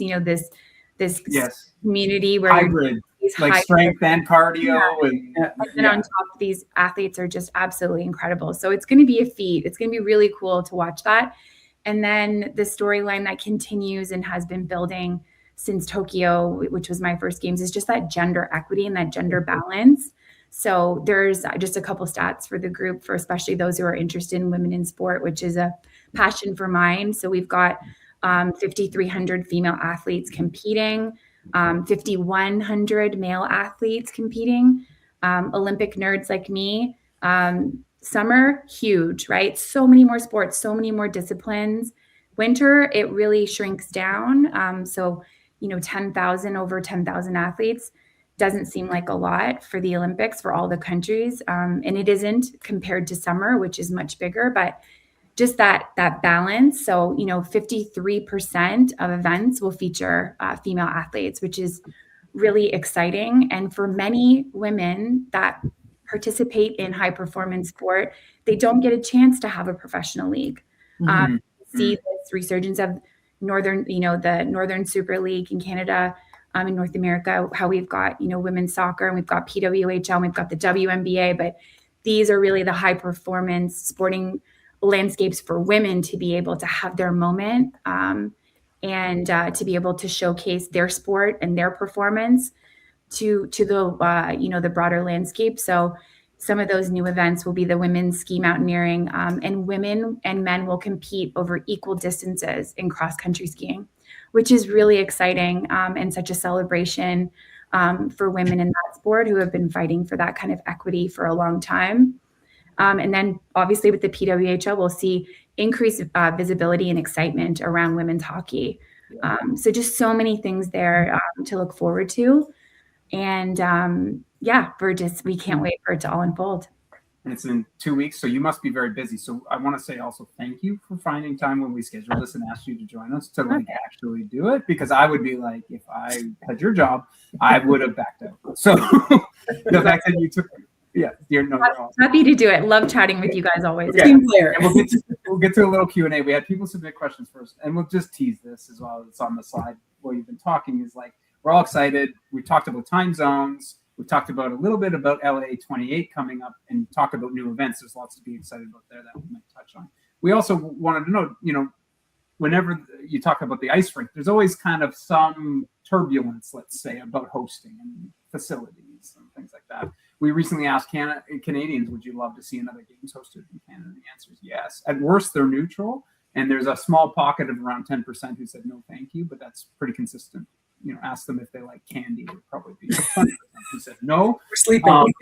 this Yes. community where Hybrid, like strength and cardio. And then on top, these athletes are just absolutely incredible. So it's going to be a feat. It's going to be really cool to watch that. And then the storyline that continues and has been building since Tokyo, which was my first games, is just that gender equity and that gender balance. So there's just a couple stats for the group, for especially those who are interested in women in sport, which is a passion for mine. So we've got 5,300 female athletes competing, 5,100 male athletes competing, Olympic nerds like me. Summer, huge, right? So many more sports, so many more disciplines. Winter, it really shrinks down. So, 10,000, over 10,000 athletes doesn't seem like a lot for the Olympics for all the countries. And it isn't compared to summer, which is much bigger, but just that balance. So, 53% of events will feature female athletes, which is really exciting. And for many women that participate in high performance sport, they don't get a chance to have a professional league. See this resurgence of the Northern Super League in Canada, in North America, how we've got, women's soccer, and we've got PWHL, and we've got the WNBA, but these are really the high performance sporting landscapes for women to be able to have their moment, and to be able to showcase their sport and their performance to the broader landscape. So some of those new events will be the women's ski mountaineering, and women and men will compete over equal distances in cross-country skiing, which is really exciting, and such a celebration for women in that sport who have been fighting for that kind of equity for a long time. And then obviously with the PWHL, we'll see increased visibility and excitement around women's hockey. So just so many things there to look forward to. And we can't wait for it to all unfold. And it's in 2 weeks, so you must be very busy. So I want to say also thank you for finding time when we scheduled this and asked you to join us to actually do it, because I would be like, if I had your job, I would have backed out. So the fact that you took, you're awesome. Happy to do it. Love chatting with you guys always. Okay. Team player. And we'll get to a little Q&A. We had people submit questions first, and we'll just tease this as well. It's on the slide where you've been talking, is like, we're all excited. We talked about time zones. We talked about a little bit about LA 28 coming up, and talk about new events. There's lots to be excited about there that we might touch on. We also wanted to know, whenever you talk about the ice rink, there's always kind of some turbulence, let's say, about hosting and facilities and things like that. We recently asked Canadians, would you love to see another games hosted in Canada? The answer is yes. At worst, they're neutral. And there's a small pocket of around 10% who said no, thank you, but that's pretty consistent. Ask them if they like candy, it would probably be 20% who said no. We're sleeping.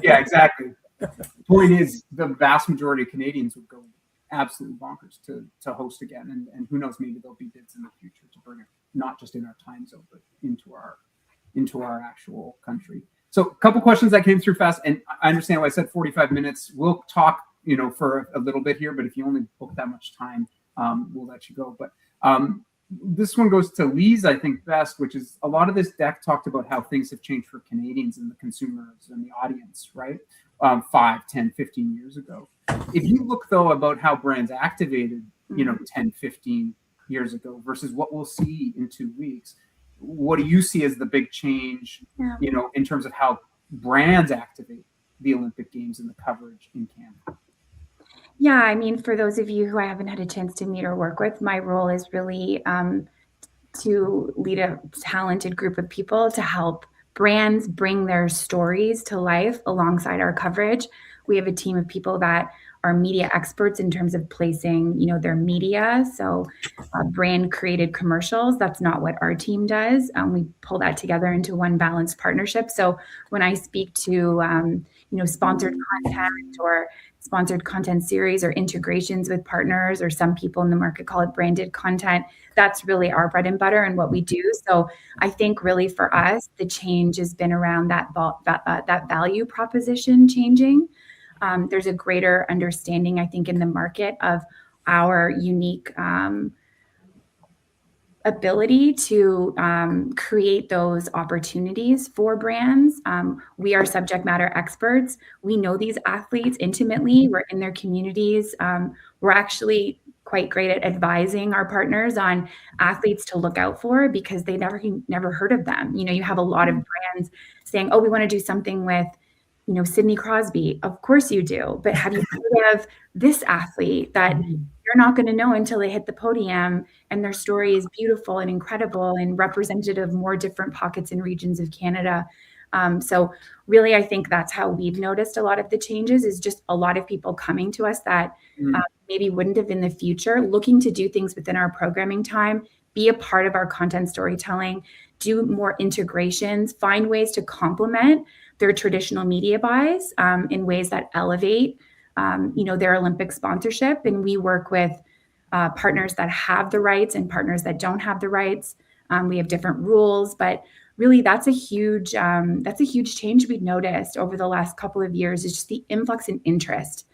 Yeah, exactly. The point is, the vast majority of Canadians would go absolutely bonkers to host again. And who knows, maybe there'll be bids in the future to bring it not just in our time zone, but into our actual country. So a couple questions that came through fast, and I understand why I said 45 minutes. We'll talk, for a little bit here, but if you only book that much time, we'll let you go. But this one goes to Lise, I think, best, which is a lot of this deck talked about how things have changed for Canadians and the consumers and the audience, right? 5, 10, 15 years ago. If you look, though, about how brands activated, 10, 15 years ago versus what we'll see in 2 weeks, what do you see as the big change, in terms of how brands activate the Olympic Games and the coverage in Canada? Yeah, I mean, for those of you who I haven't had a chance to meet or work with, my role is really to lead a talented group of people to help brands bring their stories to life alongside our coverage. We have a team of people that are media experts in terms of placing, their media. So brand created commercials, that's not what our team does. We pull that together into one balanced partnership. So when I speak to, sponsored content or sponsored content series or integrations with partners, or some people in the market call it branded content, that's really our bread and butter and what we do. So I think really for us, the change has been around that value proposition changing. There's a greater understanding, I think, in the market of our unique ability to create those opportunities for brands. We are subject matter experts. We know these athletes intimately. We're in their communities. We're actually quite great at advising our partners on athletes to look out for because they never heard of them. You have a lot of brands saying, oh, we want to do something with Sidney Crosby. Of course you do. But have you heard of this athlete that you're not going to know until they hit the podium and their story is beautiful and incredible and representative of more different pockets and regions of Canada. So really, I think that's how we've noticed a lot of the changes is just a lot of people coming to us that maybe wouldn't have in the future, looking to do things within our programming time, be a part of our content storytelling, do more integrations, find ways to complement their traditional media buys in ways that elevate their Olympic sponsorship. And we work with partners that have the rights and partners that don't have the rights. We have different rules, but really that's a huge change we've noticed over the last couple of years is just the influx in interest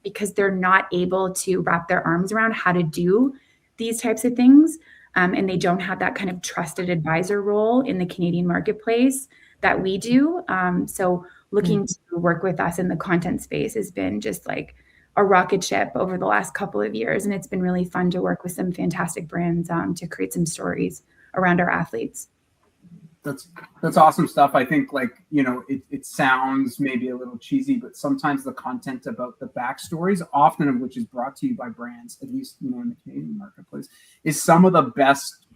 because they're not able to wrap their arms around how to do these types of things. And they don't have that kind of trusted advisor role in the Canadian marketplace that we do. So looking to work with us in the content space has been just like a rocket ship over the last couple of years. And it's been really fun to work with some fantastic brands to create some stories around our athletes. That's awesome stuff. I think it sounds maybe a little cheesy, but sometimes the content about the backstories, often of which is brought to you by brands, at least in the Canadian marketplace, is some of the best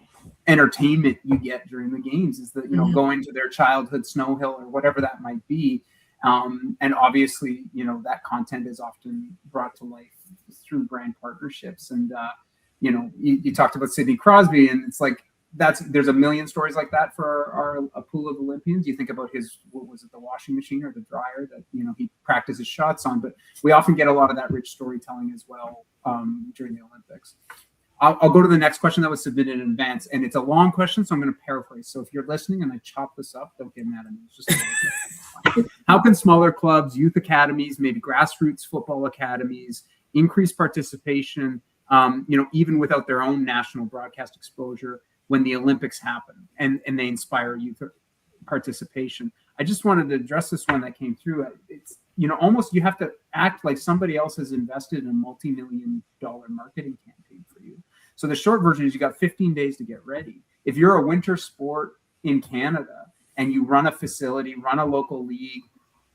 entertainment you get during the games. Is that going to their childhood snow hill or whatever that might be, and obviously that content is often brought to life through brand partnerships. And you talked about Sidney Crosby, and it's like there's a million stories like that for a pool of Olympians. You think about what was it, the washing machine or the dryer that he practices shots on, but we often get a lot of that rich storytelling as well during the Olympics. I'll go to the next question that was submitted in advance, and it's a long question, so I'm going to paraphrase. So if you're listening and I chop this up, don't get mad at me. It's just how can smaller clubs, youth academies, maybe grassroots football academies increase participation, even without their own national broadcast exposure when the Olympics happen and they inspire youth participation? I just wanted to address this one that came through. It's almost you have to act like somebody else has invested in a multi-million-dollar marketing campaign for you. So the short version is you got 15 days to get ready. If you're a winter sport in Canada and you run a facility, run a local league,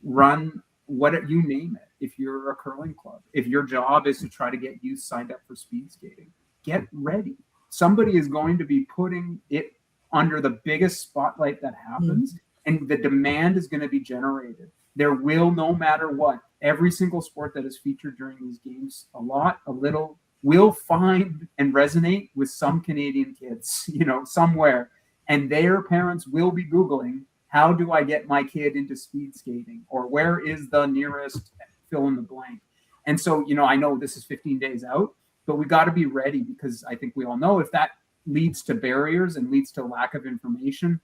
run you name it. If you're a curling club, if your job is to try to get youth signed up for speed skating, get ready. Somebody is going to be putting it under the biggest spotlight that happens, and the demand is going to be generated. There will, no matter what, every single sport that is featured during these games, a little, will find and resonate with some Canadian kids, somewhere. And their parents will be Googling, how do I get my kid into speed skating? Or where is the nearest fill in the blank? And so, I know this is 15 days out, but we got to be ready because I think we all know if that leads to barriers and leads to lack of information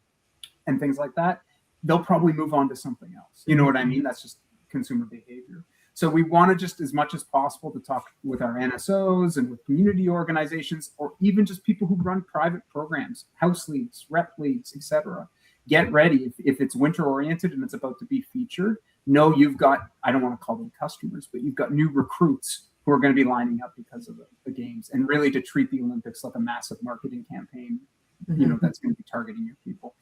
and things like that, they'll probably move on to something else. You know what I mean? That's just consumer behavior. So we want to just as much as possible to talk with our NSOs and with community organizations, or even just people who run private programs, house leagues, rep leagues, etc. Get ready. If it's winter oriented and it's about to be featured, know you've got, I don't want to call them customers, but you've got new recruits who are going to be lining up because of the games, and really to treat the Olympics like a massive marketing campaign, that's going to be targeting your people.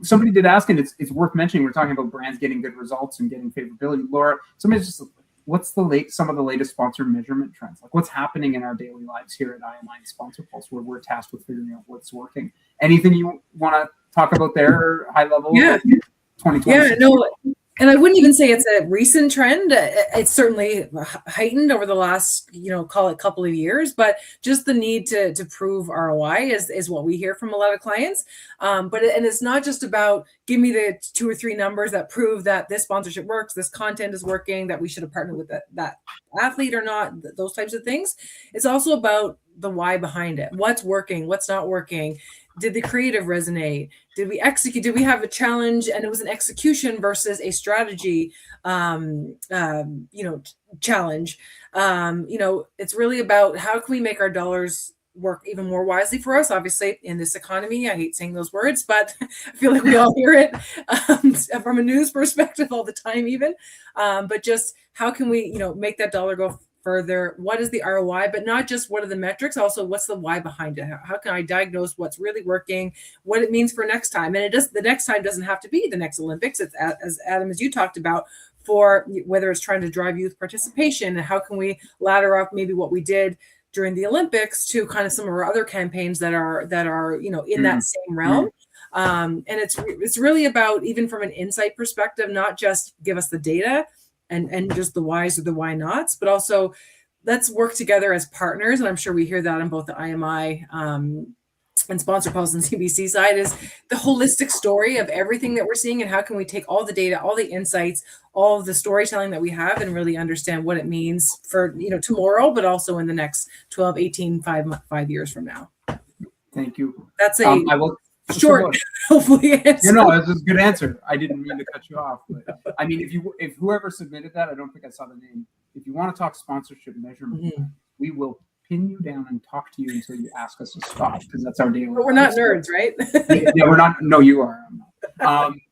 Somebody did ask, and it's worth mentioning, we're talking about brands getting good results and getting favorability. Laura, somebody's just, what's some of the latest sponsor measurement trends? Like what's happening in our daily lives here at IMI and Sponsor Pulse, where we're tasked with figuring out what's working. Anything you want to talk about there, high level? Yeah. 2020? Yeah, no, And I wouldn't even say it's a recent trend. It's certainly heightened over the last, call it couple of years, but just the need to prove ROI is what we hear from a lot of clients. And it's not just about give me the 2 or 3 numbers that prove that this sponsorship works, this content is working, that we should have partnered with that athlete or not, those types of things. It's also about the why behind it. What's working, what's not working. Did the creative resonate? Did we execute? Did we have a challenge and it was an execution versus a strategy, challenge? It's really about how can we make our dollars work even more wisely for us. Obviously, in this economy, I hate saying those words, but I feel like we all hear it from a news perspective all the time, even. But just how can we, make that dollar go further? What is the ROI, but not just what are the metrics, also what's the why behind it? How can I diagnose what's really working, what it means for next time? And the next time doesn't have to be the next Olympics. It's, as Adam, as you talked about, for whether it's trying to drive youth participation, and how can we ladder up maybe what we did during the Olympics to kind of some of our other campaigns that are in that same realm. And it's really about, even from an insight perspective, not just give us the data and just the whys or the why nots, but also let's work together as partners. And I'm sure we hear that on both the IMI and Sponsor Pulse and CBC side, is the holistic story of everything that we're seeing, and how can we take all the data, all the insights, all of the storytelling that we have, and really understand what it means for tomorrow, but also in the next 12, 18, 5 years from now. Thank you. That's a I will short, hopefully. Answer. No, that's a good answer. I didn't mean to cut you off, but I mean, if whoever submitted that, I don't think I saw the name. If you want to talk sponsorship measurement, we will pin you down and talk to you until you ask us to stop, because that's our daily. But we're not nerds, right? Yeah, we're not. No, you are.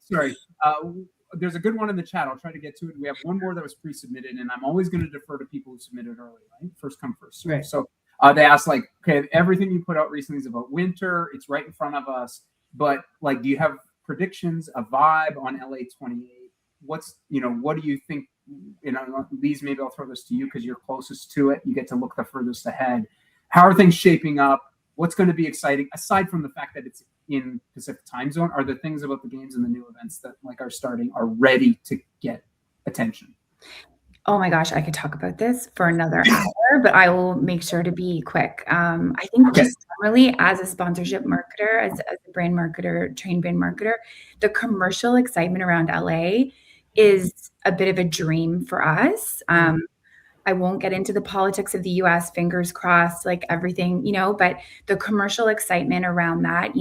Sorry. There's a good one in the chat. I'll try to get to it. We have one more that was pre-submitted, and I'm always going to defer to people who submitted early, right? First come, first serve. Right. So they asked, like, okay, everything you put out recently is about winter. It's right in front of us. But, like, do you have predictions, a vibe on LA 28? What's, what do you think? Lise, maybe I'll throw this to you because you're closest to it. You get to look the furthest ahead. How are things shaping up? What's going to be exciting, aside from the fact that it's in Pacific time zone? Are there things about the games and the new events that are ready to get attention? Oh my gosh, I could talk about this for another hour, but I will make sure to be quick. I think just generally, as a sponsorship marketer, as a brand marketer, trained brand marketer, the commercial excitement around LA is a bit of a dream for us. I won't get into the politics of the US, fingers crossed, like everything, but the commercial excitement around that,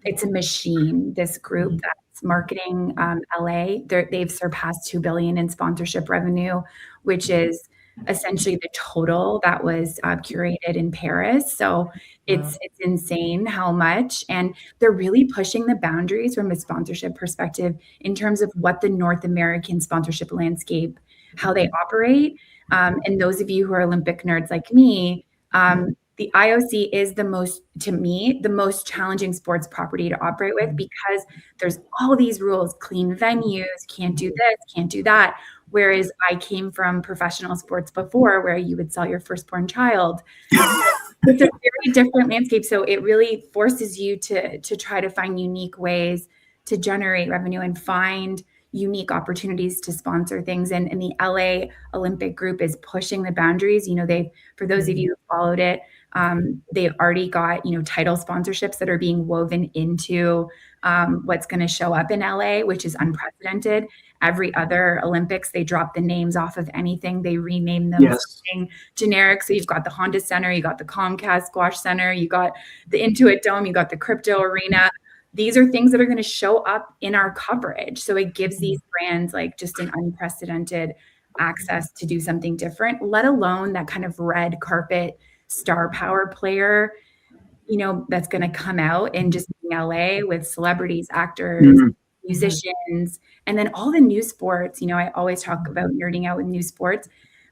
it's a machine, this group that's marketing LA. They've surpassed $2 billion in sponsorship revenue, which is essentially the total that was curated in Paris. So it's insane how much, and they're really pushing the boundaries from a sponsorship perspective in terms of what the North American sponsorship landscape, how they operate. And those of you who are Olympic nerds like me, the IOC is the most challenging sports property to operate with, because there's all these rules, clean venues, can't do this, can't do that. Whereas I came from professional sports before, where you would sell your firstborn child. It's a very different landscape. So it really forces you to try to find unique ways to generate revenue and find unique opportunities to sponsor things. And the LA Olympic group is pushing the boundaries. For those of you who followed it, they've already got, title sponsorships that are being woven into what's going to show up in LA, which is unprecedented. Every other Olympics, they drop the names off of anything. They rename them something generic. So you've got the Honda Center, you got the Comcast Squash Center, you got the Intuit Dome, you got the Crypto Arena. These are things that are going to show up in our coverage. So it gives these brands like just an unprecedented access to do something different, let alone that kind of red carpet star power player, that's going to come out and just be in LA with celebrities, actors, musicians, and then all the new sports. I always talk about nerding out with new sports,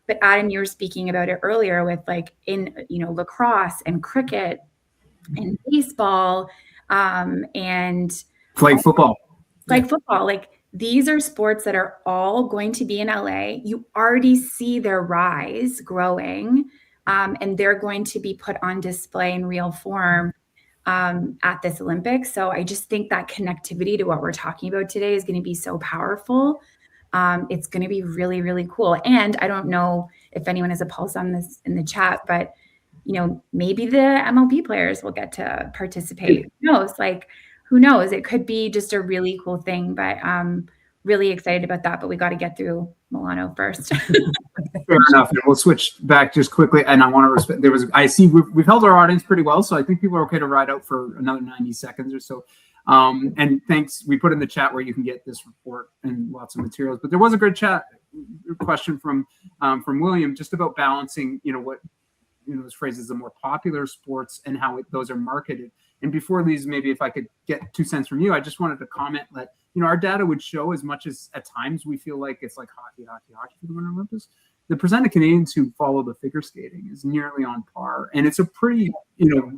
but Adam, you were speaking about it earlier with lacrosse and cricket and baseball, and flag football. Like these are sports that are all going to be in LA. You already see their rise growing, and they're going to be put on display in real form at this Olympics. So I just think that connectivity to what we're talking about today is going to be so powerful. It's going to be really, really cool. And I don't know if anyone has a pulse on this in the chat, but maybe the MLB players will get to participate. Who knows? Who knows? It could be just a really cool thing, but I'm really excited about that. But we got to get through Milano first. Fair enough. And we'll switch back just quickly. And I want to respect, I see we've held our audience pretty well. So I think people are okay to ride out for another 90 seconds or so. And thanks. We put in the chat where you can get this report and lots of materials. But there was a good question from William just about balancing, what those phrases, the more popular sports and how those are marketed. And before these, maybe if I could get 2 cents from you, I just wanted to comment that our data would show, as much as at times we feel like it's like hockey for the Winter Olympics, the percent of Canadians who follow the figure skating is nearly on par, and it's a pretty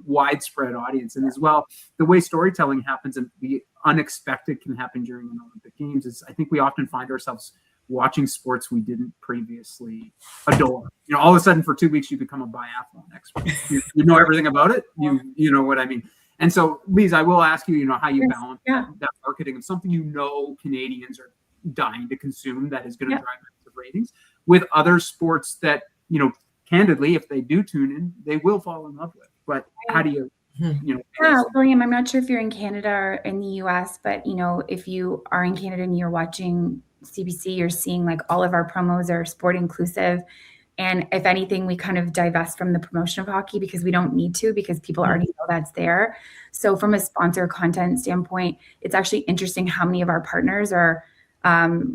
widespread audience. And as well, the way storytelling happens and the unexpected can happen during an Olympic Games is, I think we often find ourselves watching sports we didn't previously adore. All of a sudden for 2 weeks you become a biathlon expert. You know everything about it. You know what I mean. And so, Lise, I will ask you, how you balance that marketing of something Canadians are dying to consume that is going to drive massive ratings with other sports that, candidly, if they do tune in, they will fall in love with. But how do you, William, I'm not sure if you're in Canada or in the US, but, if you are in Canada and you're watching CBC, you're seeing like all of our promos are sport inclusive. And if anything, we kind of divest from the promotion of hockey because we don't need to, because people already know that's there. So from a sponsor content standpoint, it's actually interesting how many of our partners are,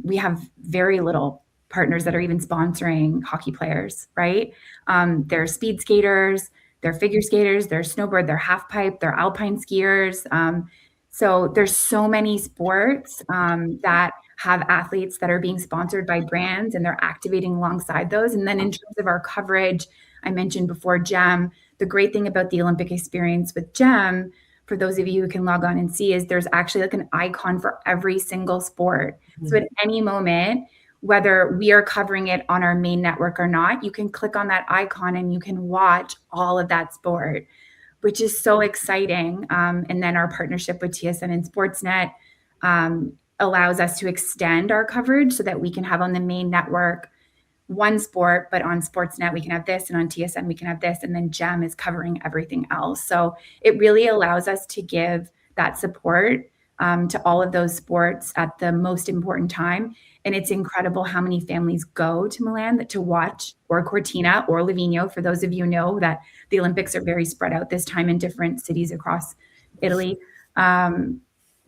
we have very little partners that are even sponsoring hockey players, right? They're speed skaters, they're figure skaters, they're snowboard, they're half pipe, they're alpine skiers. So there's so many sports that have athletes that are being sponsored by brands and they're activating alongside those. And then in terms of our coverage, I mentioned before GEM, the great thing about the Olympic experience with GEM, for those of you who can log on and see, is there's actually like an icon for every single sport. Mm-hmm. So at any moment, whether we are covering it on our main network or not, you can click on that icon and you can watch all of that sport, which is so exciting. And then our partnership with TSN and Sportsnet allows us to extend our coverage so that we can have on the main network one sport, but on Sportsnet we can have this, and on TSN we can have this, and then GEM is covering everything else. So it really allows us to give that support to all of those sports at the most important time. And it's incredible how many families go to Milan to watch, or Cortina or Livigno. For those of you who know that the Olympics are very spread out this time in different cities across Italy.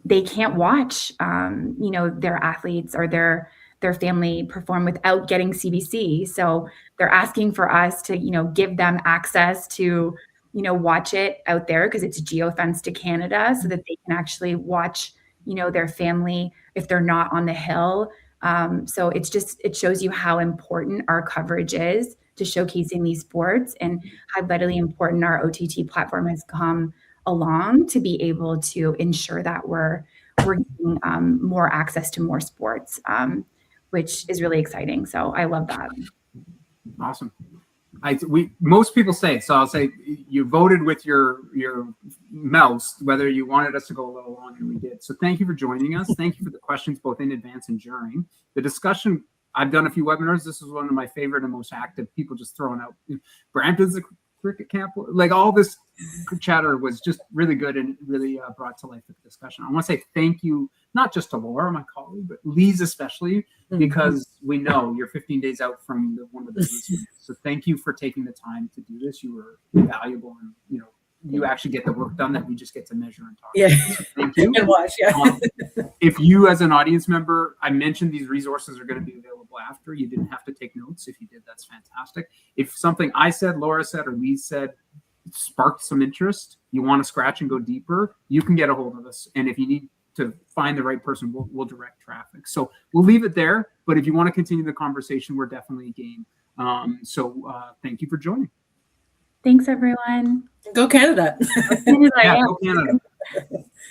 They can't watch, their athletes or their family perform without getting CBC. So they're asking for us to, give them access to, watch it out there because it's geofenced to Canada, so that they can actually watch, their family if they're not on the hill. So it shows you how important our coverage is to showcasing these sports and how vitally important our OTT platform has come along to be able to ensure that we're getting more access to more sports, which is really exciting. So I love that. Awesome. Most people say, so I'll say you voted with your mouse whether you wanted us to go a little long, and we did. So thank you for joining us. Thank you for the questions both in advance and during the discussion. I've done a few webinars. This is one of my favorite and most active. People just throwing out Brampton's a cricket camp, like all this chatter was just really good and really brought to life the discussion. I want to say thank you, not just to Laura, my colleague, but Lise especially, because we know you're 15 days out from one of the business. So thank you for taking the time to do this. You were valuable, and you actually get the work done that we just get to measure and talk about. So thank you. And watch, if you, as an audience member, I mentioned these resources are going to be available after. You didn't have to take notes. If you did, that's fantastic. If something I said, Laura said, or Lise said sparked some interest, you want to scratch and go deeper, you can get a hold of us. And if you need to find the right person, we'll direct traffic. So we'll leave it there. But if you want to continue the conversation, we're definitely game. So thank you for joining. Thanks, everyone. Go Canada. Go Canada. Yeah, go Canada.